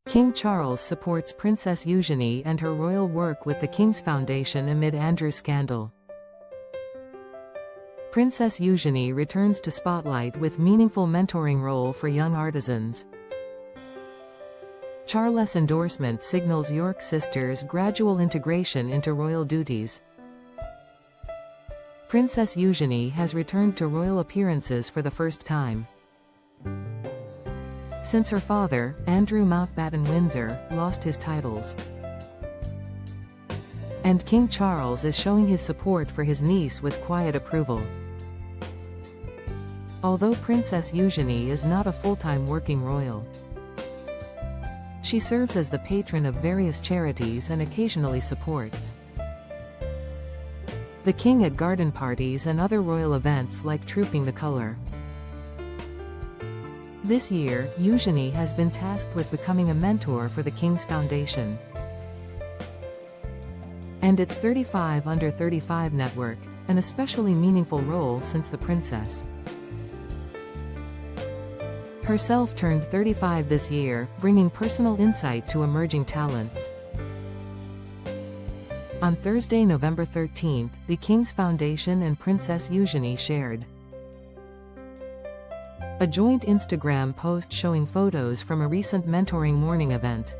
King Charles supports Princess Eugenie and her royal work with the King's Foundation amid Andrew's scandal. Princess Eugenie returns to spotlight with meaningful mentoring role for young artisans. Charles' endorsement signals York sisters' gradual integration into royal duties. Princess Eugenie has returned to royal appearances for the first time since her father, Andrew Mountbatten-Windsor, lost his titles. And King Charles is showing his support for his niece with quiet approval. Although Princess Eugenie is not a full-time working royal, she serves as the patron of various charities and occasionally supports the king at garden parties and other royal events like Trooping the Colour. This year, Eugenie has been tasked with becoming a mentor for the King's Foundation and its 35 Under 35 network, an especially meaningful role since the princess herself turned 35 this year, bringing personal insight to emerging talents. On Thursday, November 13th, the King's Foundation and Princess Eugenie shared a joint Instagram post showing photos from a recent mentoring morning event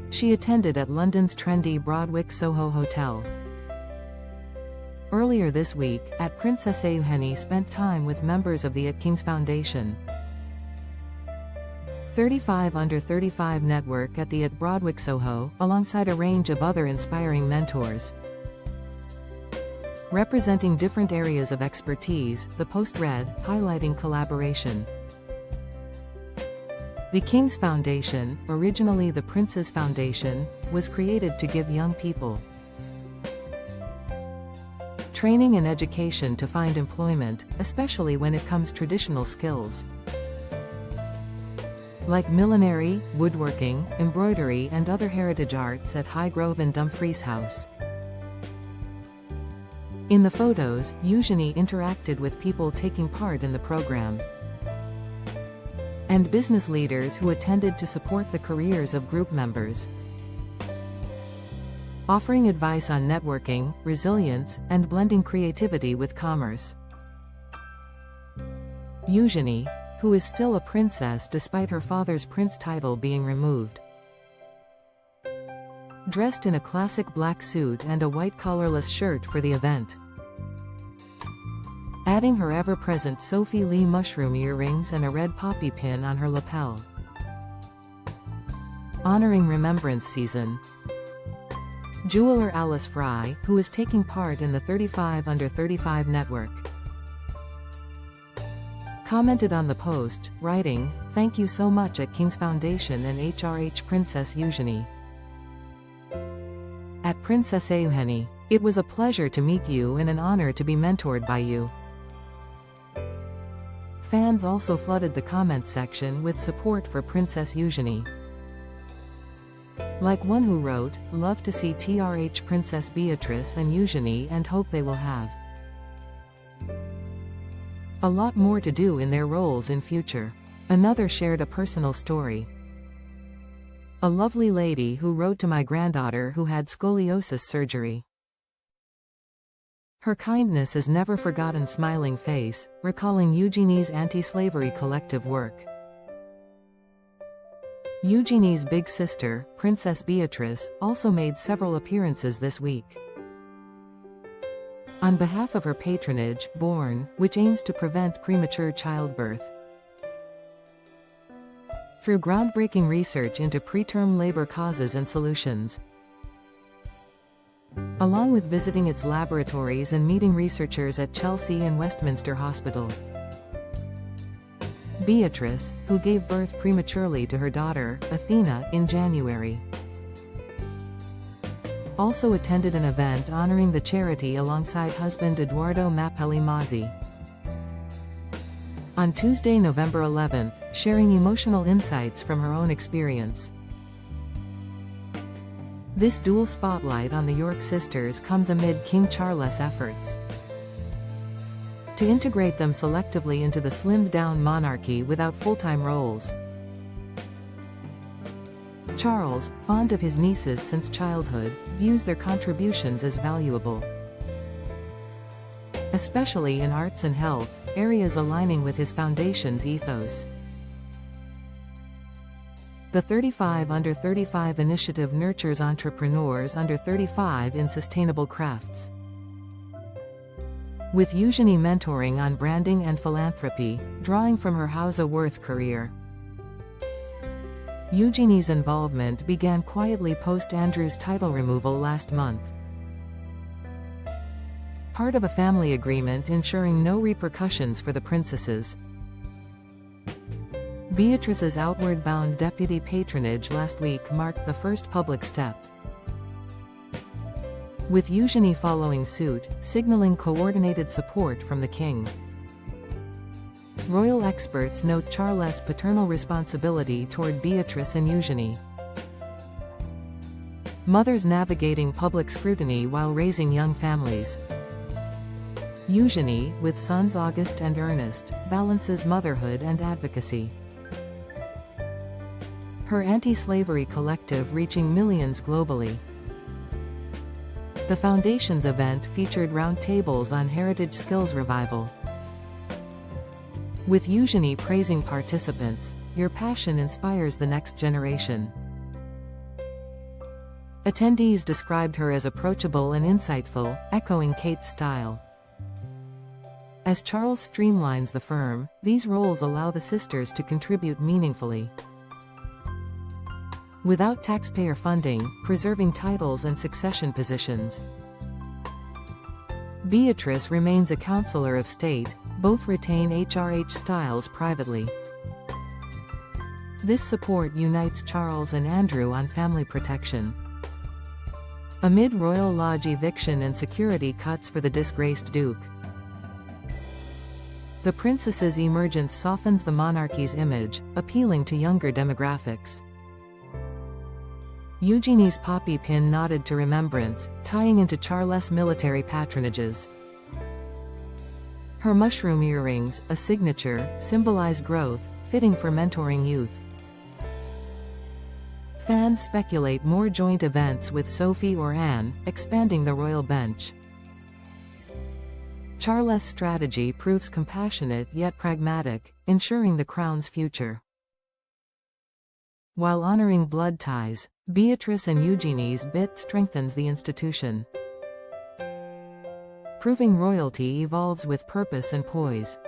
she attended at London's trendy Broadwick Soho Hotel. Earlier this week, Princess Eugenie spent time with members of the King's Foundation 35 Under 35 network at the Broadwick Soho, alongside a range of other inspiring mentors. Representing different areas of expertise, the post read, highlighting collaboration. The King's Foundation, originally the Prince's Foundation, was created to give young people training and education to find employment, especially when it comes to traditional skills like millinery, woodworking, embroidery and other heritage arts at Highgrove and Dumfries House. In the photos, Eugenie interacted with people taking part in the program and business leaders who attended to support the careers of group members, offering advice on networking, resilience, and blending creativity with commerce. Eugenie, who is still a princess despite her father's prince title being removed, dressed in a classic black suit and a white collarless shirt for the event, adding her ever-present Sophie Lee mushroom earrings and a red poppy pin on her lapel, honoring Remembrance Season. Jeweler Alice Fry, who is taking part in the 35 Under 35 network, commented on the post, writing, "Thank you so much at King's Foundation and HRH Princess Eugenie. At Princess Eugenie, it was a pleasure to meet you and an honor to be mentored by you." Fans also flooded the comment section with support for Princess Eugenie. Like one who wrote, "Love to see TRH Princess Beatrice and Eugenie and hope they will have a lot more to do in their roles in future." Another shared a personal story. "A lovely lady who wrote to my granddaughter who had scoliosis surgery. Her kindness is never forgotten." Smiling face, recalling Eugenie's anti-slavery collective work. Eugenie's big sister, Princess Beatrice, also made several appearances this week. On behalf of her patronage, Born, which aims to prevent premature childbirth through groundbreaking research into preterm labor causes and solutions, along with visiting its laboratories and meeting researchers at Chelsea and Westminster Hospital. Beatrice, who gave birth prematurely to her daughter, Athena, in January, also attended an event honoring the charity alongside husband Eduardo Mappelli Mazzi. On Tuesday, November 11th, sharing emotional insights from her own experience. This dual spotlight on the York sisters comes amid King Charles' efforts to integrate them selectively into the slimmed-down monarchy without full-time roles. Charles, fond of his nieces since childhood, views their contributions as valuable, especially in arts and health, areas aligning with his foundation's ethos. The 35 Under 35 initiative nurtures entrepreneurs under 35 in sustainable crafts, with Eugenie mentoring on branding and philanthropy, drawing from her Hausa Worth career. Eugenie's involvement began quietly post Andrew's title removal last month, part of a family agreement ensuring no repercussions for the princesses. Beatrice's outward-bound deputy patronage last week marked the first public step, with Eugenie following suit, signaling coordinated support from the king. Royal experts note Charles' paternal responsibility toward Beatrice and Eugenie. Mothers navigating public scrutiny while raising young families. Eugenie, with sons August and Ernest, balances motherhood and advocacy, her anti-slavery collective reaching millions globally. The Foundation's event featured roundtables on heritage skills revival, with Eugenie praising participants, "Your passion inspires the next generation." Attendees described her as approachable and insightful, echoing Kate's style. As Charles streamlines the firm, these roles allow the sisters to contribute meaningfully, without taxpayer funding, preserving titles and succession positions. Beatrice remains a counselor of state, both retain HRH styles privately. This support unites Charles and Andrew on family protection, amid royal lodge eviction and security cuts for the disgraced Duke. The princess's emergence softens the monarchy's image, appealing to younger demographics. Eugenie's poppy pin nodded to remembrance, tying into Charles' military patronages. Her mushroom earrings, a signature, symbolize growth, fitting for mentoring youth. Fans speculate more joint events with Sophie or Anne, expanding the royal bench. Charles' strategy proves compassionate yet pragmatic, ensuring the crown's future. While honoring blood ties, Beatrice and Eugenie's bit strengthens the institution, proving royalty evolves with purpose and poise.